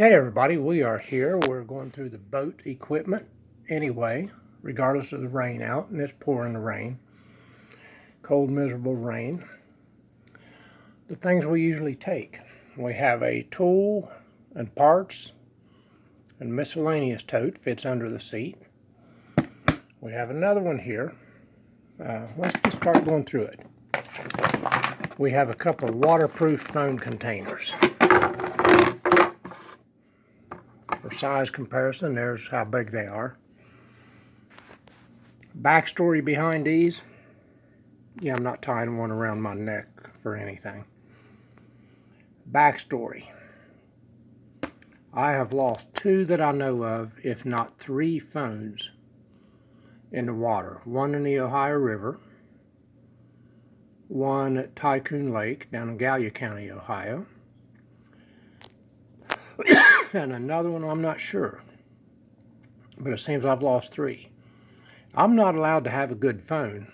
Okay, everybody, we are here. We're going through the boat equipment anyway, regardless of the rain out, and it's pouring the rain. Cold, miserable rain. The things we usually take. We have a tool and parts and miscellaneous tote, fits under the seat. We have another one here. Let's just start going through it. We have a couple of waterproof phone containers. For size comparison, there's how big they are. Backstory behind these. Yeah, I'm not tying one around my neck for anything. Backstory. I have lost two that I know of, if not three phones in the water. One in the Ohio River, one at Tycoon Lake down in Gallia County, Ohio, and another one I'm not sure, but it seems I've lost three. I'm not allowed to have a good phone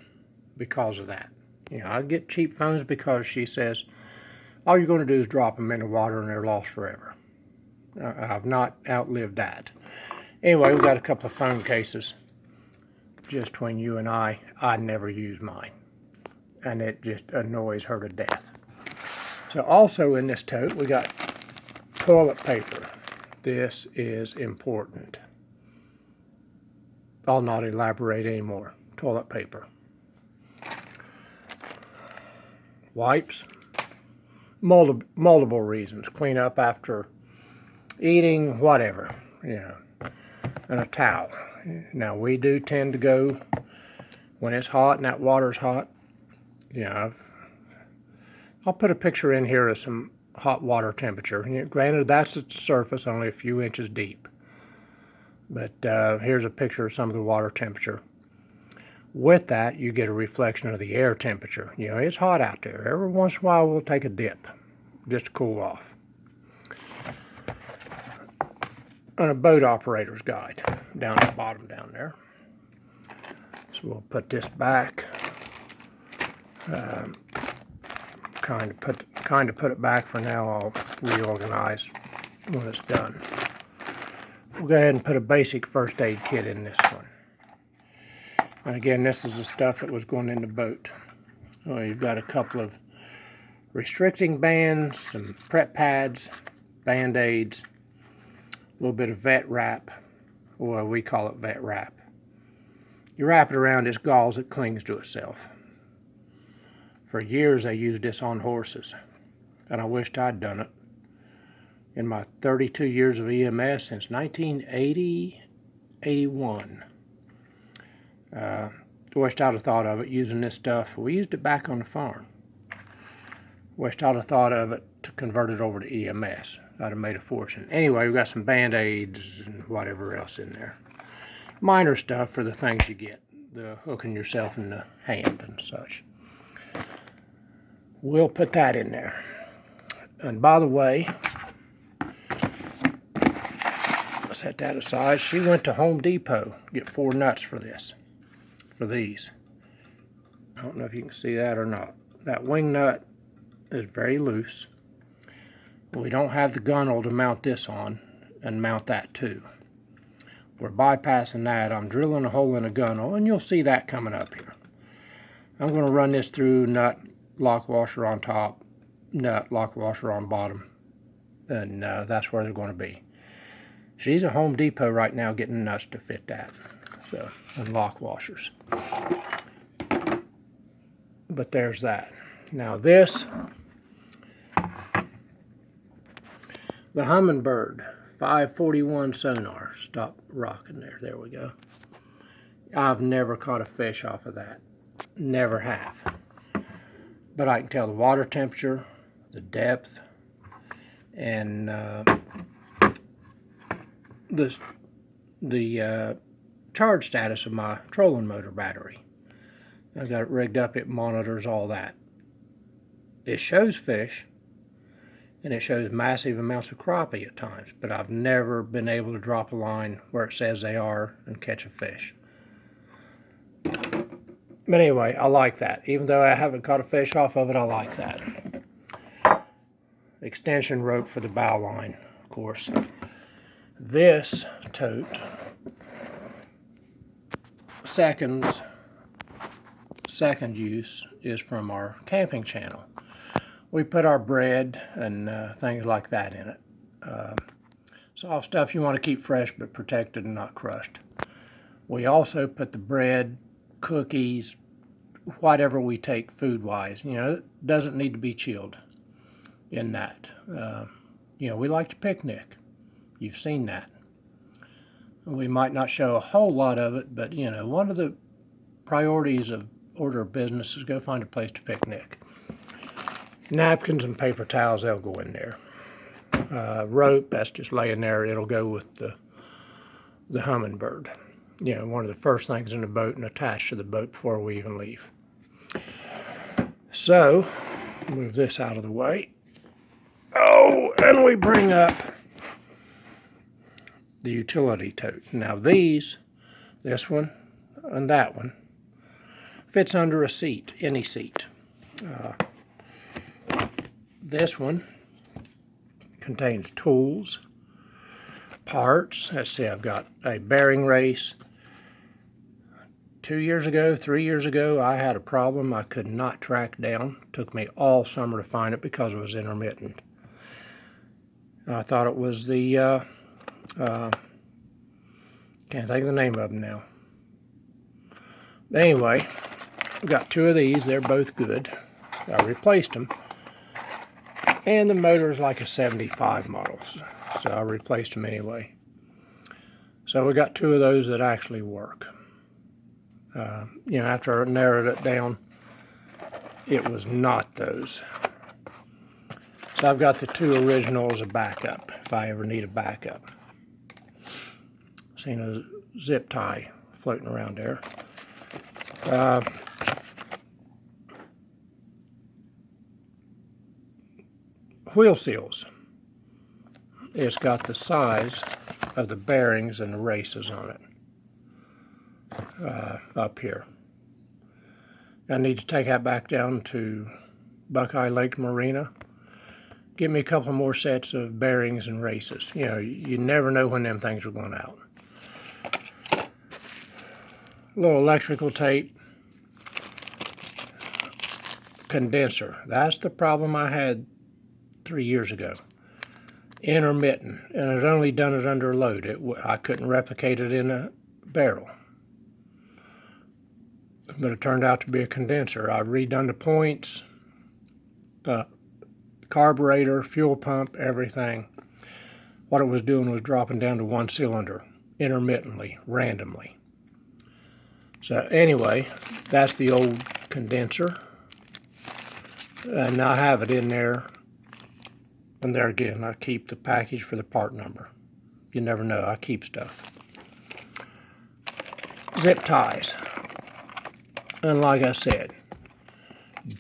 because of that. You know, I get cheap phones because she says all you're going to do is drop them in the water and they're lost forever. I've not outlived that. Anyway, we've got a couple of phone cases. Just between you and I never use mine, and it just annoys her to death. So also in this tote we got toilet paper. This is important. I'll not elaborate anymore. Toilet paper. Wipes. Multiple reasons. Clean up after eating, whatever, you know. And a towel. Now we do tend to go when it's hot and that water's hot. You know, I'll put a picture in here of some hot water temperature. Granted, that's at the surface, only a few inches deep. But here's a picture of some of the water temperature. With that, you get a reflection of the air temperature. You know, it's hot out there. Every once in a while, we'll take a dip just to cool off. And a boat operator's guide down at the bottom down there. So we'll put this back. Kind of put it back for now. I'll reorganize when it's done. We'll go ahead and put a basic first aid kit in this one. And again, this is the stuff that was going in the boat. Well, you've got a couple of restricting bands, some prep pads, band-aids, a little bit of vet wrap, or we call it vet wrap. You wrap it around this gauze that clings to itself. For years they used this on horses, and I wished I'd done it. In my 32 years of EMS since 1980-81, wished I'd have thought of it using this stuff. We used it back on the farm. Wished I'd have thought of it to convert it over to EMS. I'd have made a fortune. Anyway, we've got some band-aids and whatever else in there. Minor stuff for the things you get. The hooking yourself in the hand and such. We'll put that in there. And by the way, I'll set that aside. She went to Home Depot to get 4 nuts for this. For these. I don't know if you can see that or not. That wing nut is very loose. We don't have the gunnel to mount this on and mount that too. We're bypassing that. I'm drilling a hole in a gunnel, and you'll see that coming up here. I'm going to run this through nut, lock washer on top, nut, lock washer on bottom, and that's where they're going to be. She's at Home Depot right now getting nuts to fit that, so, and lock washers. But there's that. Now this, the Humminbird 541 sonar. Stop rocking there. There we go. I've never caught a fish off of that. Never have. But I can tell the water temperature, the depth, and the charge status of my trolling motor battery. I've got it rigged up. It monitors all that. It shows fish, and it shows massive amounts of crappie at times, but I've never been able to drop a line where it says they are and catch a fish. But anyway, I like that. Even though I haven't caught a fish off of it, I like that. Extension rope for the bow line. Of course. This tote, second use is from our camping channel. We put our bread and things like that in it. Soft stuff you want to keep fresh but protected and not crushed. We also put the bread, cookies, whatever we take food-wise. You know, it doesn't need to be chilled in that. You know, we like to picnic. You've seen that. We might not show a whole lot of it, but, you know, one of the priorities of order of business is go find a place to picnic. Napkins and paper towels, they'll go in there. Rope, that's just laying there. It'll go with the hummingbird. You know, one of the first things in the boat and attached to the boat before we even leave. So, move this out of the way. Oh, and we bring up the utility tote. Now these, this one and that one, fits under a seat, any seat. This one contains tools, parts. Let's see, I've got a bearing race. 2 years ago, 3 years ago, I had a problem I could not track down. It took me all summer to find it because it was intermittent. I thought it was the, can't think of the name of them now. But anyway, I've got 2 of these. They're both good. I replaced them. And the motor is like a 75 model, so I replaced them anyway. So we got 2 of those that actually work. You know, after I narrowed it down, it was not those. So I've got the 2 original as a backup, if I ever need a backup. Seen a zip tie floating around there. Wheel seals. It's got the size of the bearings and the races on it. Up here. I need to take that back down to Buckeye Lake Marina. Give me a couple more sets of bearings and races. You know, you never know when them things are going out. A little electrical tape. Condenser. That's the problem I had 3 years ago. Intermittent, and I'd only done it under load. I couldn't replicate it in a barrel. But it turned out to be a condenser. I redone the points, carburetor, fuel pump, everything. What it was doing was dropping down to 1 cylinder, intermittently, randomly. So anyway, that's the old condenser. And I have it in there. And there again, I keep the package for the part number. You never know, I keep stuff. Zip ties. And like I said,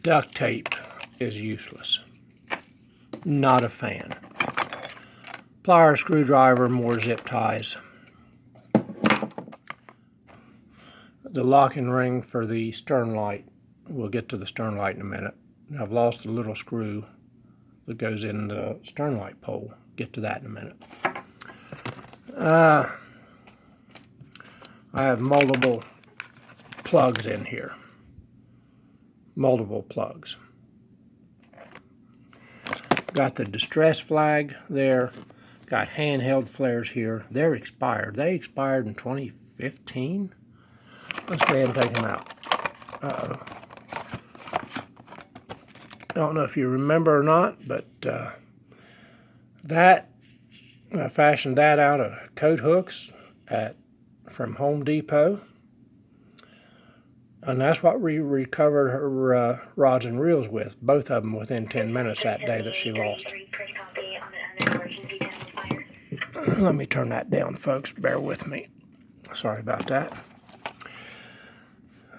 duct tape is useless. Not a fan. Pliers, screwdriver, more zip ties. The locking ring for the stern light. We'll get to the stern light in a minute. I've lost the little screw that goes in the stern light pole. Get to that in a minute. I have multiple plugs in here. Multiple plugs. Got the distress flag there. Got handheld flares here. They're expired. They expired in 2015. Let's go ahead and take them out. Uh-oh. I don't know if you remember or not, but I fashioned that out of coat hooks from Home Depot. And that's what we recovered her rods and reels with, both of them within 10 minutes that day that she lost. Let me turn that down, folks. Bear with me. Sorry about that.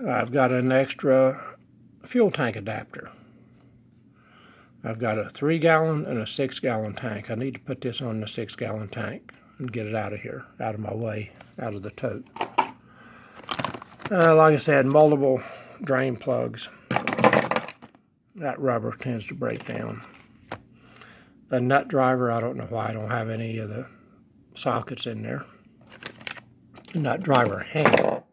I've got an extra fuel tank adapter. I've got a 3-gallon and a 6-gallon tank. I need to put this on the 6-gallon tank and get it out of here, out of my way, out of the tote. Like I said, multiple drain plugs. That rubber tends to break down. a nut driver. I don't know why I don't have any of the sockets in there. A nut driver handle.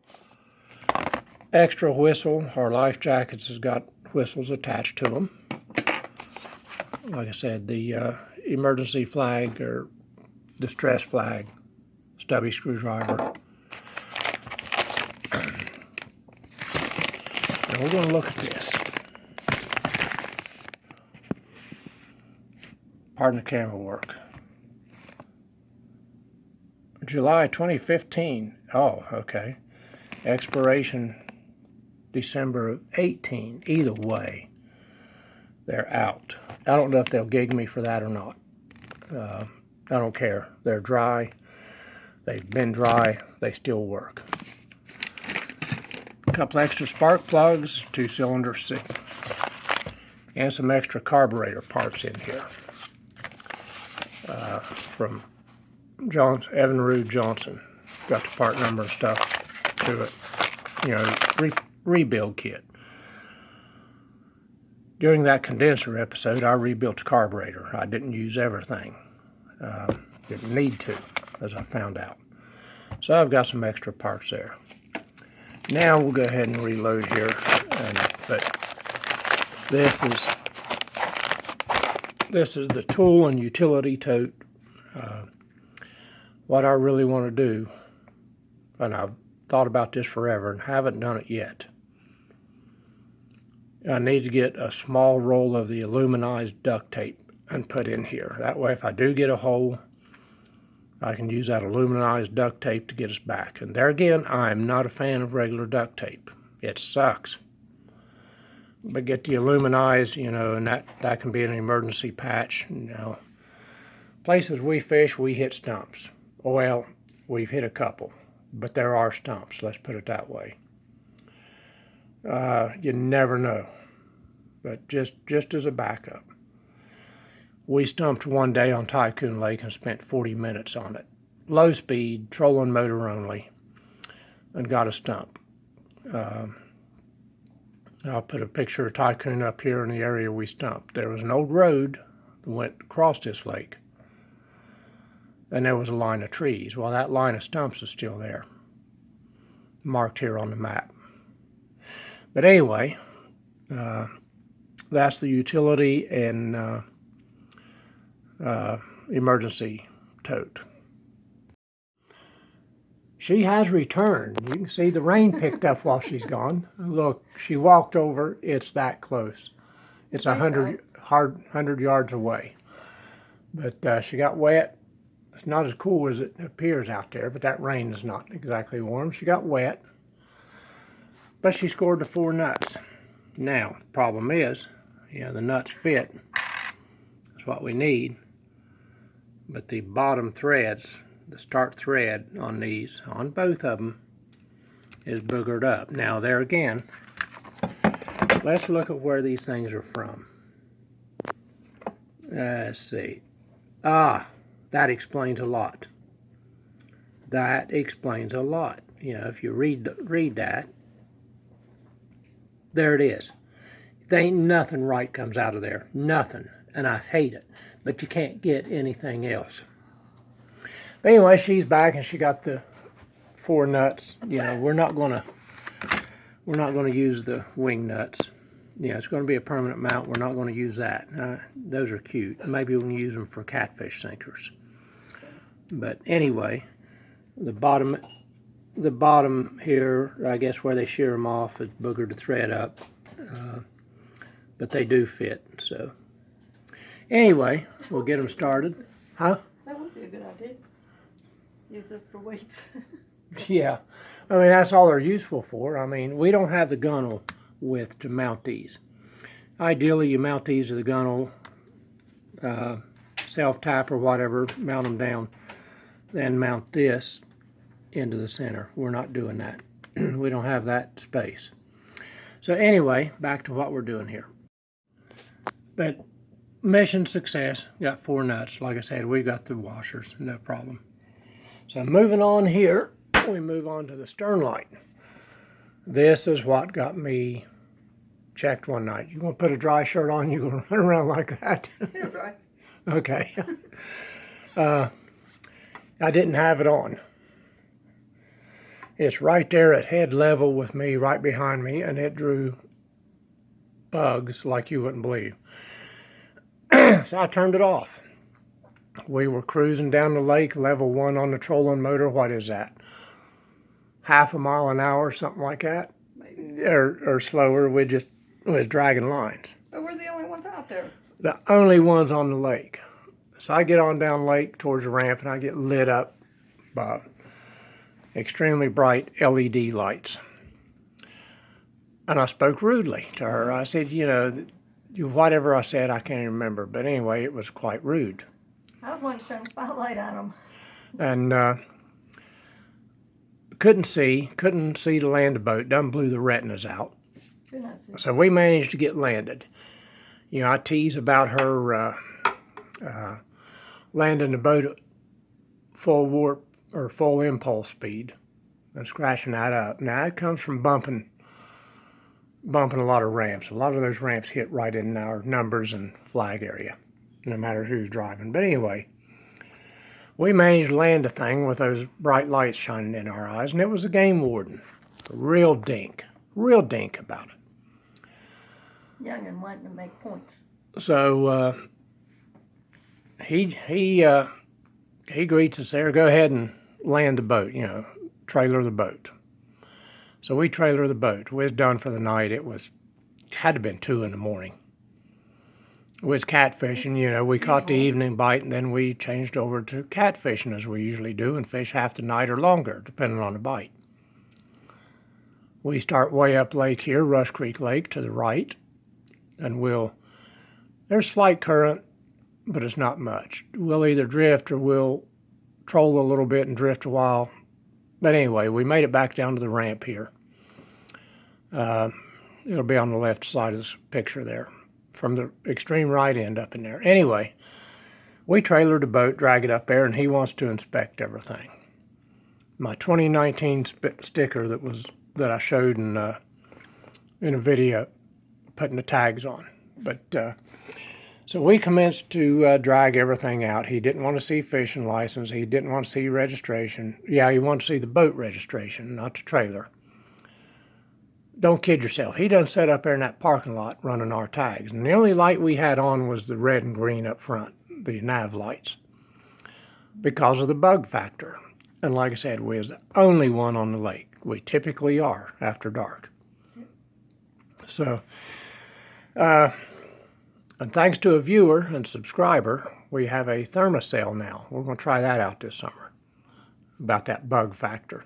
Extra whistle. Our life jackets has got whistles attached to them. Like I said, the emergency flag or distress flag, stubby screwdriver. And we're going to look at this. Pardon the camera work. July 2015. Oh, okay. Expiration December of 18. Either way, they're out. I don't know if they'll gig me for that or not. I don't care. They're dry. They've been dry. They still work. A couple extra spark plugs, 2 cylinders, and some extra carburetor parts in here. From Evinrude Johnson. Got the part number and stuff to it. You know, rebuild kit. During that condenser episode, I rebuilt the carburetor. I didn't use everything. Didn't need to, as I found out. So I've got some extra parts there. Now we'll go ahead and reload here. But this is the tool and utility tote. What I really want to do, and I've thought about this forever and haven't done it yet. I need to get a small roll of the aluminized duct tape and put in here. That way, if I do get a hole, I can use that aluminized duct tape to get us back. And there again, I'm not a fan of regular duct tape. It sucks. But get the aluminized, you know, and that can be an emergency patch. You know, places we fish, we hit stumps. Well, we've hit a couple, but there are stumps. Let's put it that way. You never know, but just as a backup. We stumped one day on Tycoon Lake and spent 40 minutes on it. Low speed, trolling motor only, and got a stump. I'll put a picture of Tycoon up here in the area we stumped. There was an old road that went across this lake, and there was a line of trees. Well, that line of stumps is still there, marked here on the map. But anyway, that's the utility and emergency tote. She has returned. You can see the rain picked up while she's gone. Look, she walked over. It's that close. It's 100 yards away. But she got wet. It's not as cool as it appears out there, but that rain is not exactly warm. She got wet. But she scored the 4 nuts. Now, the problem is, the nuts fit. That's what we need. But the bottom threads, the start thread on these, on both of them, is boogered up. Now, there again, let's look at where these things are from. Let's see. That explains a lot. That explains a lot. If you read that, there it is. There ain't nothing right comes out of there. Nothing. And I hate it. But you can't get anything else. But anyway, she's back and she got the 4 nuts. We're not gonna use the wing nuts. It's going to be a permanent mount. We're not going to use that. Those are cute. Maybe we can use them for catfish sinkers. But anyway, the bottom here, I guess where they shear them off, is boogered the thread up. But they do fit. So anyway, we'll get them started. Huh? That would be a good idea. Use this for weights. Yeah. I mean, that's all they're useful for. I mean, we don't have the gunnel width to mount these. Ideally, you mount these to the gunnel, self-tap or whatever, mount them down, then mount this into the center. We're not doing that. We don't have that space. So anyway, back to what we're doing here. But mission success, got 4 nuts. Like I said, we got the washers, no problem. So moving on here, we move on to the stern light. This is what got me checked one night. You gonna put a dry shirt on, you gonna run around like that? Right. Okay. I didn't have it on. It's right there at head level with me, right behind me, and it drew bugs like you wouldn't believe. So I turned it off. We were cruising down the lake, level 1 on the trolling motor. What is that? Half a mile an hour, something like that? Maybe. Or slower. We just was dragging lines. But we're the only ones out there. The only ones on the lake. So I get on down lake towards the ramp and I get lit up by extremely bright LED lights. And I spoke rudely to her. I said, whatever I said, I can't remember. But anyway, it was quite rude. I was wanting to shine a spotlight on them. And couldn't see to land the boat. Done blew the retinas out. Did not see. So we managed to get landed. I tease about her landing the boat at full warp or full impulse speed and scratching that up. Now it comes from bumping a lot of ramps. A lot of those ramps hit right in our numbers and flag area, no matter who's driving. But anyway, we managed to land the thing with those bright lights shining in our eyes, and it was the game warden. Real dink about it. Young and wanting to make points. So he greets us there. Go ahead and land the boat. Trailer the boat. So we trailer the boat. We was done for the night. It had to been 2 in the morning. It was catfishing. We caught the evening bite, and then we changed over to catfishing as we usually do, and fish half the night or longer, depending on the bite. We start way up lake here, Rush Creek Lake, to the right, and there's slight current, but it's not much. We'll either drift or we'll troll a little bit and drift a while. But anyway, we made it back down to the ramp here. It'll be on the left side of this picture there, from the extreme right end up in there. Anyway, we trailered the boat, drag it up there, and he wants to inspect everything. My 2019 sticker that I showed in a video, putting the tags on. But so we commenced to drag everything out. He didn't want to see fishing license. He didn't want to see registration. Yeah, he wanted to see the boat registration, not the trailer. Don't kid yourself. He done set up there in that parking lot running our tags. And the only light we had on was the red and green up front, the nav lights, because of the bug factor. And like I said, we was the only one on the lake. We typically are after dark. So, and thanks to a viewer and subscriber, we have a thermocell now. We're going to try that out this summer, about that bug factor.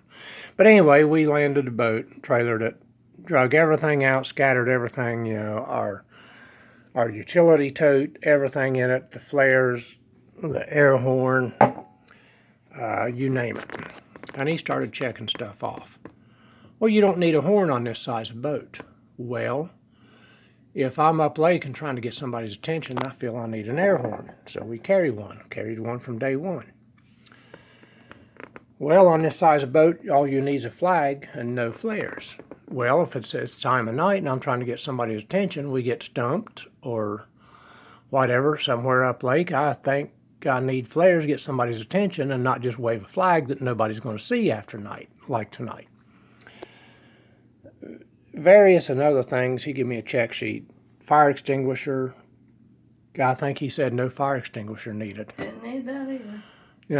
But anyway, we landed the boat, trailered it, drug everything out, scattered everything, our utility tote, everything in it, the flares, the air horn, you name it. And he started checking stuff off. Well, you don't need a horn on this size of boat. Well, if I'm up lake and trying to get somebody's attention, I feel I need an air horn. So we carried one from day one. Well, on this size of boat, all you need is a flag and no flares. Well, if it's time of night and I'm trying to get somebody's attention, we get stumped or whatever somewhere up lake. I think I need flares to get somebody's attention and not just wave a flag that nobody's going to see after night, like tonight. Various and other things. He gave me a check sheet. Fire extinguisher. I think he said no fire extinguisher needed. Didn't need that either.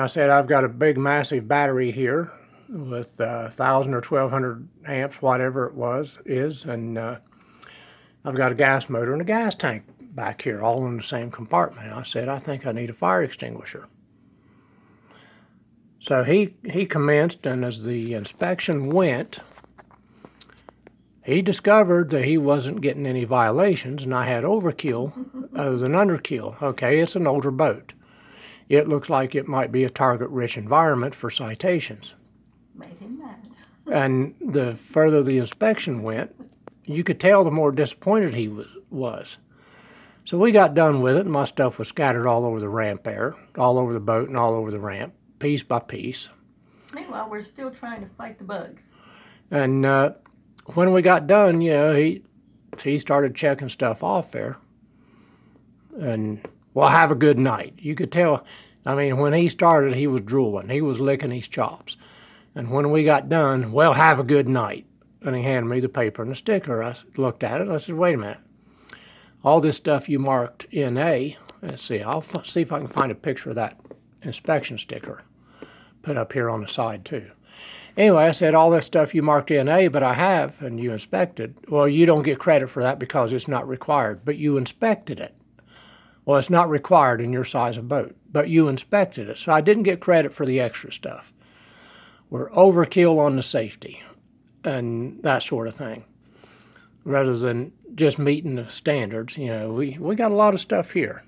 I said I've got a big massive battery here with 1,000 or 1,200 amps, whatever it is, and I've got a gas motor and a gas tank back here, all in the same compartment. I said I think I need a fire extinguisher. So he commenced, and as the inspection went, he discovered that he wasn't getting any violations, and I had overkill other than underkill. Okay, it's an older boat. It looks like it might be a target-rich environment for citations. Made him mad. And the further the inspection went, you could tell the more disappointed he was. So we got done with it, and my stuff was scattered all over the ramp there, all over the boat and all over the ramp, piece by piece. Meanwhile, we're still trying to fight the bugs. And when we got done, he started checking stuff off there. And well, have a good night. You could tell, I mean, when he started, he was drooling. He was licking his chops. And when we got done, well, have a good night. And he handed me the paper and the sticker. I looked at it and I said, wait a minute. All this stuff you marked NA, let's see, I'll see if I can find a picture of that inspection sticker. Put up here on the side too. Anyway, I said, all this stuff you marked NA, but I have, and you inspected. Well, you don't get credit for that because it's not required, but you inspected it. Well, it's not required in your size of boat, but you inspected it. So I didn't get credit for the extra stuff. We're overkill on the safety and that sort of thing, rather than just meeting the standards. You know, we got a lot of stuff here.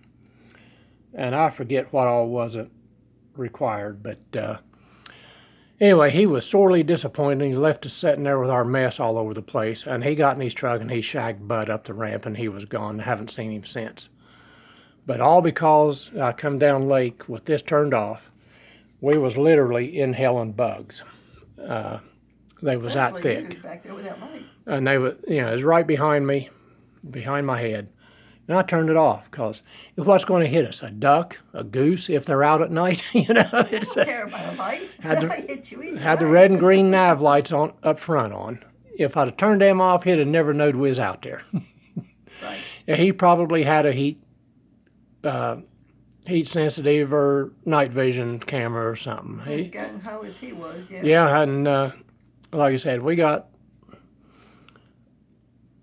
And I forget what all wasn't required, but anyway, he was sorely disappointed. He left us sitting there with our mess all over the place, and he got in his truck and he shagged Bud up the ramp and he was gone. I haven't seen him since. But all because I come down lake with this turned off. We was literally inhaling bugs. They was that Especially you thick. back there with that light. And they were, you know, it was right behind me, behind my head. And I turned it off because what's going to hit us? A duck, a goose, if they're out at night? You know, I it's don't care about a light. had the- I hit you either had the way. red and green nav lights on up front on. If I'd have turned them off, he'd have never knowed we was out there. Right. Yeah, he probably had a heat sensitive or night vision camera or something. Gung ho as he was, yeah. Yeah, and like I said, we got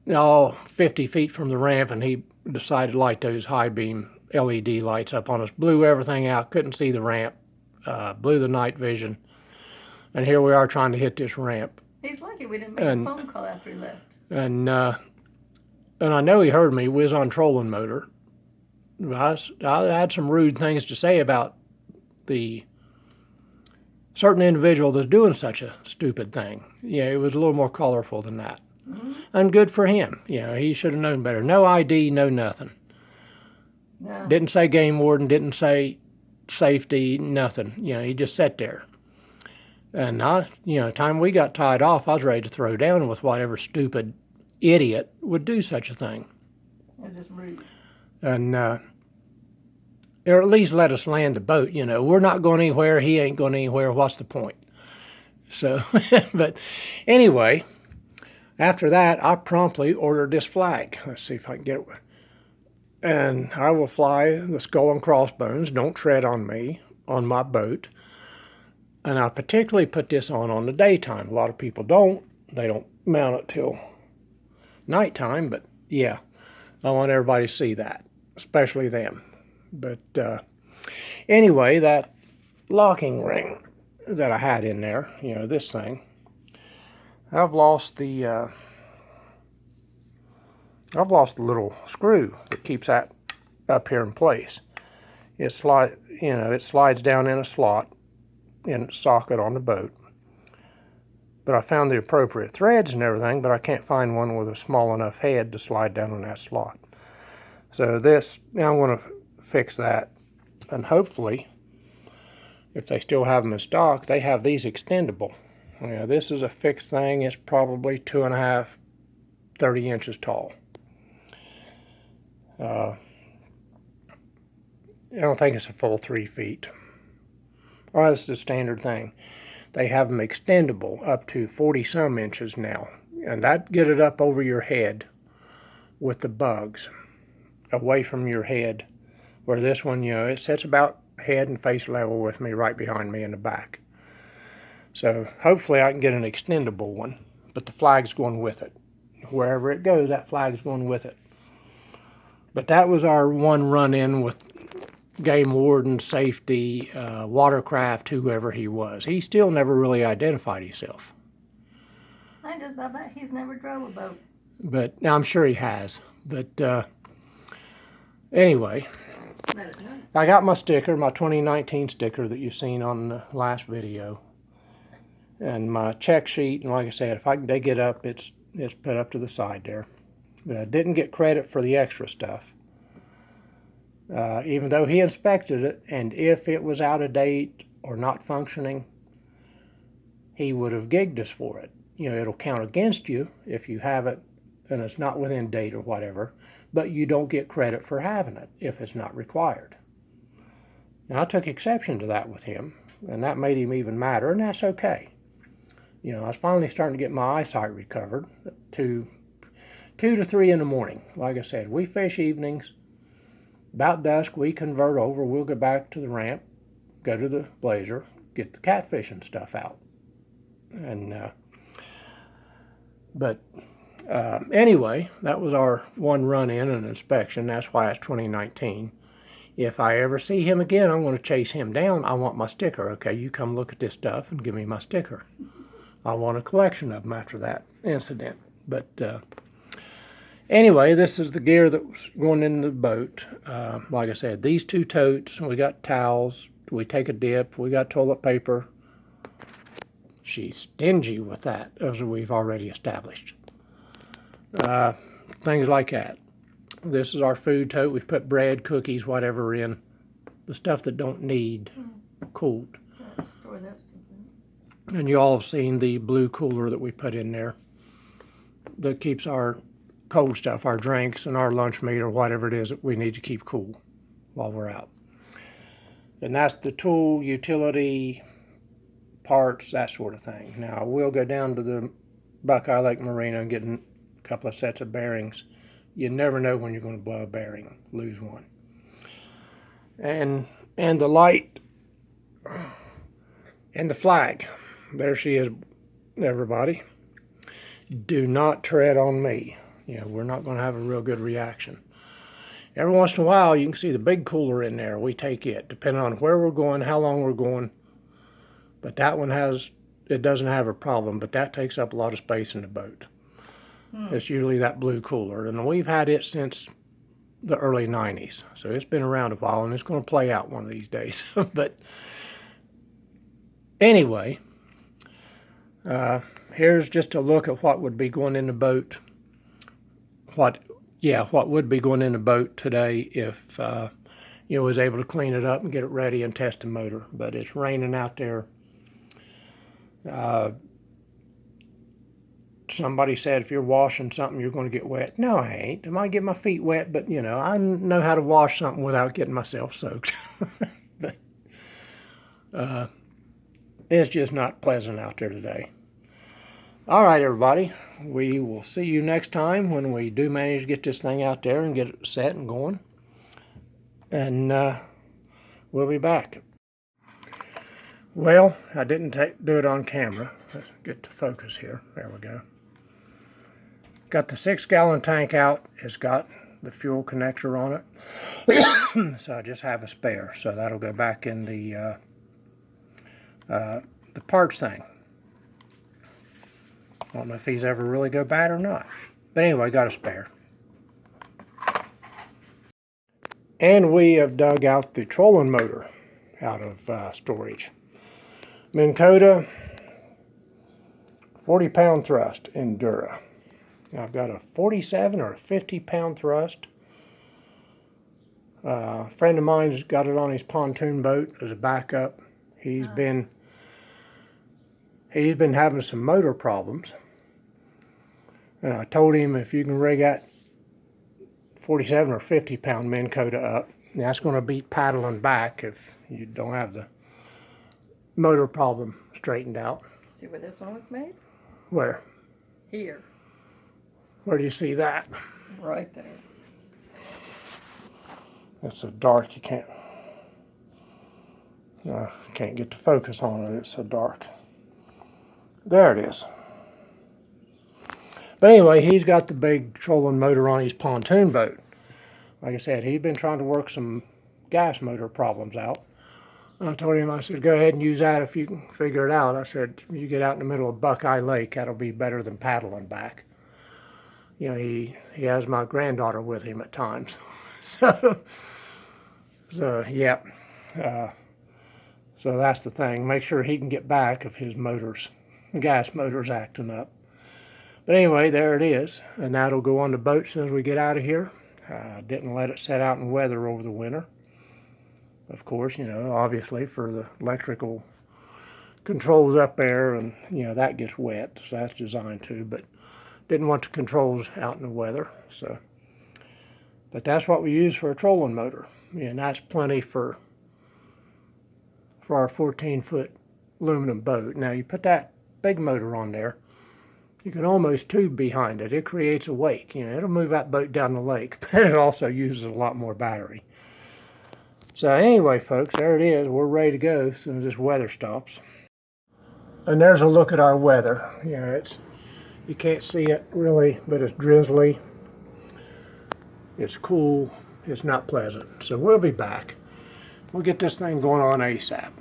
50 feet from the ramp, and he decided to light those high beam LED lights up on us. Blew everything out, couldn't see the ramp, blew the night vision, and here we are trying to hit this ramp. He's lucky we didn't make a phone call after he left. And I know he heard me whiz on trolling motor. I had some rude things to say about the certain individual that's doing such a stupid thing. Yeah, it was a little more colorful than that. Mm-hmm. And good for him. You know, he should have known better. No ID, no nothing. No. Didn't say game warden, didn't say safety, nothing. You know, he just sat there. And time we got tied off, I was ready to throw down with whatever stupid idiot would do such a thing. They're just rude. And or at least let us land the boat. You know, we're not going anywhere. He ain't going anywhere. What's the point? So, but anyway, after that, I promptly ordered this flag. Let's see if I can get it. And I will fly the skull and crossbones. Don't tread on me on my boat. And I particularly put this on the daytime. A lot of people don't. They don't mount it till nighttime. But yeah, I want everybody to see that, especially them. But anyway, that locking ring that I had in there, you know, this thing, I've lost the little screw that keeps that up here in place. It slides down in a slot in its socket on the boat. But I found the appropriate threads and everything, but I can't find one with a small enough head to slide down in that slot. So now I'm going to fix that, and hopefully, if they still have them in stock, they have these extendable. Yeah, this is a fixed thing. It's probably 2.5, 30 inches tall. I don't think it's a full 3 feet. Well, that's the standard thing. They have them extendable up to 40-some inches now, and that get it up over your head with the bugs, away from your head, where this one, you know, it sits about head and face level with me, right behind me in the back. So hopefully I can get an extendable one, but the flag's going with it. Wherever it goes, that flag's going with it. But that was our one run-in with game warden, safety, watercraft, whoever he was. He still never really identified himself. I just about bet he's never drove a boat. But now I'm sure he has. But anyway, Let it know. I got my sticker, my 2019 sticker that you've seen on the last video, and my check sheet. And like I said, if I can dig it up, it's put up to the side there. But I didn't get credit for the extra stuff. Even though he inspected it, and if it was out of date or not functioning, he would have gigged us for it. You know, it'll count against you if you have it and it's not within date or whatever, but you don't get credit for having it if it's not required. Now, I took exception to that with him, and that made him even madder, and that's okay. You know, I was finally starting to get my eyesight recovered to 2 to 3 in the morning. Like I said, we fish evenings. About dusk, we convert over. We'll go back to the ramp, go to the blazer, get the catfishing stuff out. And anyway, that was our one run in and inspection. That's why it's 2019. If I ever see him again, I'm going to chase him down. I want my sticker. Okay, you come look at this stuff and give me my sticker. I want a collection of them after that incident. But anyway, this is the gear that was going in the boat. Like I said, these 2 totes, we got towels, we take a dip, we got toilet paper. She's stingy with that, as we've already established. Things like that. This is our food tote. We put bread, cookies, whatever in. The stuff that don't need cooled. Store that stuff in. And you all have seen the blue cooler that we put in there that keeps our cold stuff, our drinks and our lunch meat or whatever it is that we need to keep cool while we're out. And that's the tool, utility, parts, that sort of thing. Now, we'll go down to the Buckeye Lake Marina and get a couple of sets of bearings. You never know when you're going to blow a bearing, lose one. And the light and the flag. There she is, everybody. Do not tread on me. You know, we're not going to have a real good reaction. Every once in a while, you can see the big cooler in there. We take it, depending on where we're going, how long we're going. But that one it doesn't have a problem, but that takes up a lot of space in the boat. It's usually that blue cooler, and we've had it since the early 90s. So it's been around a while, and it's going to play out one of these days. But anyway, here's just a look at what would be going in the boat. What would be going in the boat today if was able to clean it up and get it ready and test the motor. But it's raining out there. Somebody said if you're washing something, you're going to get wet. No, I ain't. I might get my feet wet, but, I know how to wash something without getting myself soaked. But it's just not pleasant out there today. All right, everybody. We will see you next time when we do manage to get this thing out there and get it set and going. And we'll be back. Well, I didn't do it on camera. Let's get to focus here. There we go. Got the 6-gallon tank out. It's got the fuel connector on it. So I just have a spare. So that'll go back in the parts thing. I don't know if these ever really go bad or not. But anyway, got a spare. And we have dug out the trolling motor out of storage. Minn Kota 40-pound thrust Endura. Now I've got a 47 or a 50-pound thrust. A friend of mine's got it on his pontoon boat as a backup. He's been having some motor problems. And I told him if you can rig that 47 or 50-pound Minn Kota up, that's going to beat paddling back if you don't have the motor problem straightened out. See where this one was made? Where? Here. Where do you see that? Right there. It's so dark you can't get the focus on it. It's so dark. There it is. But anyway, he's got the big trolling motor on his pontoon boat. Like I said, he's been trying to work some gas motor problems out. I told him, I said, go ahead and use that if you can figure it out. I said, you get out in the middle of Buckeye Lake, that'll be better than paddling back. He has my granddaughter with him at times. So yeah. So that's the thing. Make sure he can get back if his gas motor's acting up. But anyway, there it is. And that'll go on the boat as soon as we get out of here. Didn't let it set out in weather over the winter. Of course, obviously for the electrical controls up there, and, that gets wet, so that's designed to, but didn't want the controls out in the weather. So But that's what we use for a trolling motor. And that's plenty for our 14-foot aluminum boat. Now you put that big motor on there, you can almost tube behind it. It creates a wake. You know, it'll move that boat down the lake, but it also uses a lot more battery. So anyway, folks, there it is. We're ready to go as soon as this weather stops. And there's a look at our weather. You know, you can't see it really, but it's drizzly. It's cool. It's not pleasant. So we'll be back. We'll get this thing going on ASAP.